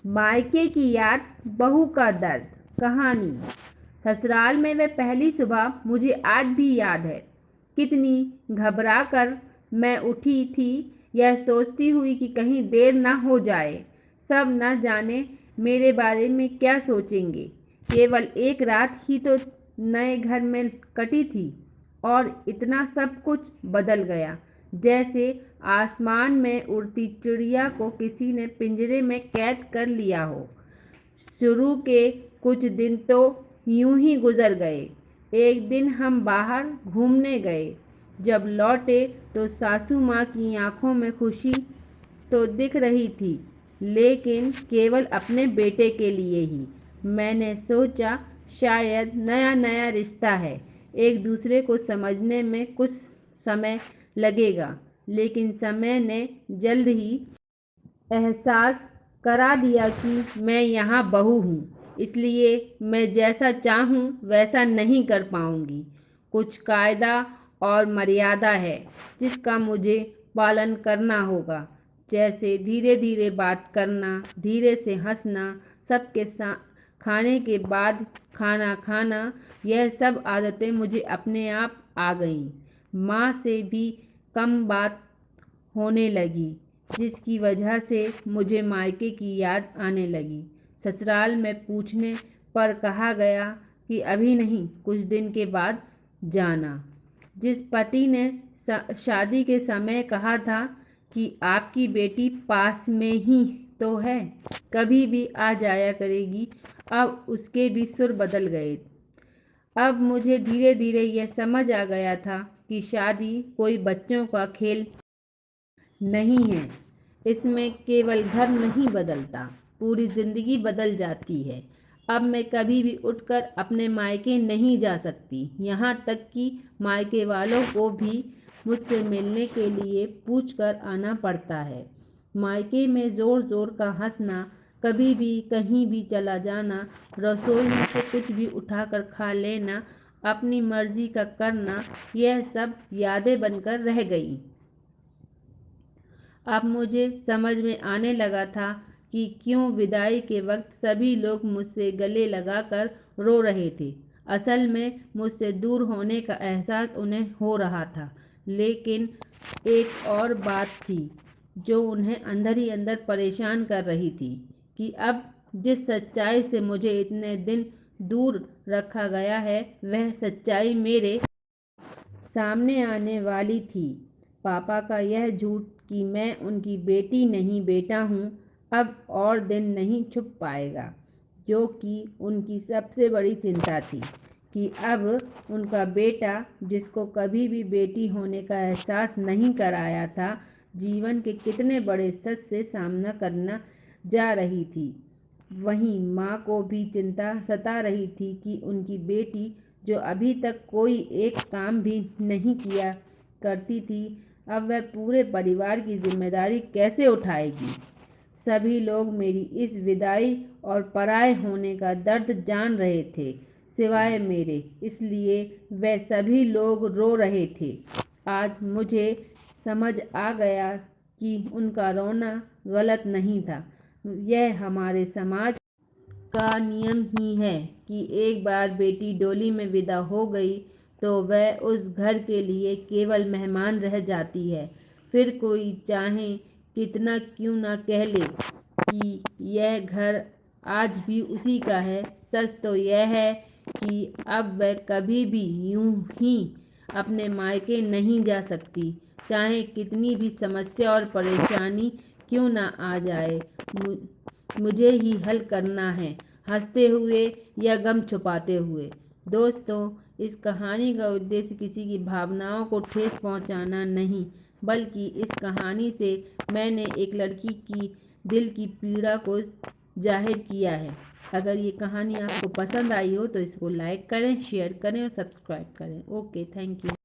मायके की याद, बहू का दर्द। कहानी। ससुराल में वह पहली सुबह मुझे आज भी याद है। कितनी घबरा कर मैं उठी थी, यह सोचती हुई कि कहीं देर न हो जाए। सब न जाने मेरे बारे में क्या सोचेंगे। केवल एक रात ही तो नए घर में कटी थी और इतना सब कुछ बदल गया, जैसे आसमान में उड़ती चिड़िया को किसी ने पिंजरे में कैद कर लिया हो। शुरू के कुछ दिन तो यूं ही गुजर गए। एक दिन हम बाहर घूमने गए। जब लौटे तो सासू माँ की आंखों में खुशी तो दिख रही थी, लेकिन केवल अपने बेटे के लिए ही। मैंने सोचा शायद नया नया रिश्ता है, एक दूसरे को समझने में कुछ समय लगेगा, लेकिन समय ने जल्द ही एहसास करा दिया कि मैं यहाँ बहू हूँ, इसलिए मैं जैसा चाहूँ वैसा नहीं कर पाऊँगी। कुछ कायदा और मर्यादा है जिसका मुझे पालन करना होगा, जैसे धीरे धीरे बात करना, धीरे से हंसना, सबके साथ खाने के बाद खाना खाना। यह सब आदतें मुझे अपने आप आ गईं। माँ से भी कम बात होने लगी, जिसकी वजह से मुझे मायके की याद आने लगी। ससुराल में पूछने पर कहा गया कि अभी नहीं, कुछ दिन के बाद जाना। जिस पति ने शादी के समय कहा था कि आपकी बेटी पास में ही तो है, कभी भी आ जाया करेगी, अब उसके भी सुर बदल गए। अब मुझे धीरे धीरे यह समझ आ गया था कि शादी कोई बच्चों का खेल नहीं है। इसमें केवल घर नहीं बदलता, पूरी जिंदगी बदल जाती है। अब मैं कभी भी उठकर अपने मायके नहीं जा सकती, यहाँ तक कि मायके वालों को भी मुझसे मिलने के लिए पूछ कर आना पड़ता है। मायके में जोर जोर का हंसना, कभी भी कहीं भी चला जाना, रसोई में से कुछ भी उठाकर खा लेना, अपनी मर्जी का करना, यह सब यादें बनकर रह गई। अब मुझे समझ में आने लगा था कि क्यों विदाई के वक्त सभी लोग मुझसे गले लगाकर रो रहे थे। असल में मुझसे दूर होने का एहसास उन्हें हो रहा था, लेकिन एक और बात थी जो उन्हें अंदर ही अंदर परेशान कर रही थी कि अब जिस सच्चाई से मुझे इतने दिन दूर रखा गया है, वह सच्चाई मेरे सामने आने वाली थी। पापा का यह झूठ कि मैं उनकी बेटी नहीं बेटा हूँ, अब और दिन नहीं छुप पाएगा, जो कि उनकी सबसे बड़ी चिंता थी कि अब उनका बेटा, जिसको कभी भी बेटी होने का एहसास नहीं कराया था, जीवन के कितने बड़े सच से सामना करना जा रही थी। वहीं माँ को भी चिंता सता रही थी कि उनकी बेटी, जो अभी तक कोई एक काम भी नहीं किया करती थी, अब वह पूरे परिवार की जिम्मेदारी कैसे उठाएगी। सभी लोग मेरी इस विदाई और पराये होने का दर्द जान रहे थे, सिवाय मेरे, इसलिए वह सभी लोग रो रहे थे। आज मुझे समझ आ गया कि उनका रोना गलत नहीं था। यह हमारे समाज का नियम ही है कि एक बार बेटी डोली में विदा हो गई तो वह उस घर के लिए केवल मेहमान रह जाती है। फिर कोई चाहे कितना क्यों ना कह ले कि यह घर आज भी उसी का है, सच तो यह है कि अब वह कभी भी यूं ही अपने मायके नहीं जा सकती, चाहे कितनी भी समस्या और परेशानी क्यों ना आ जाए। मुझे ही हल करना है, हंसते हुए या गम छुपाते हुए। दोस्तों, इस कहानी का उद्देश्य किसी की भावनाओं को ठेस पहुंचाना नहीं, बल्कि इस कहानी से मैंने एक लड़की की दिल की पीड़ा को जाहिर किया है। अगर ये कहानी आपको पसंद आई हो तो इसको लाइक करें, शेयर करें और सब्सक्राइब करें। Okay, thank you.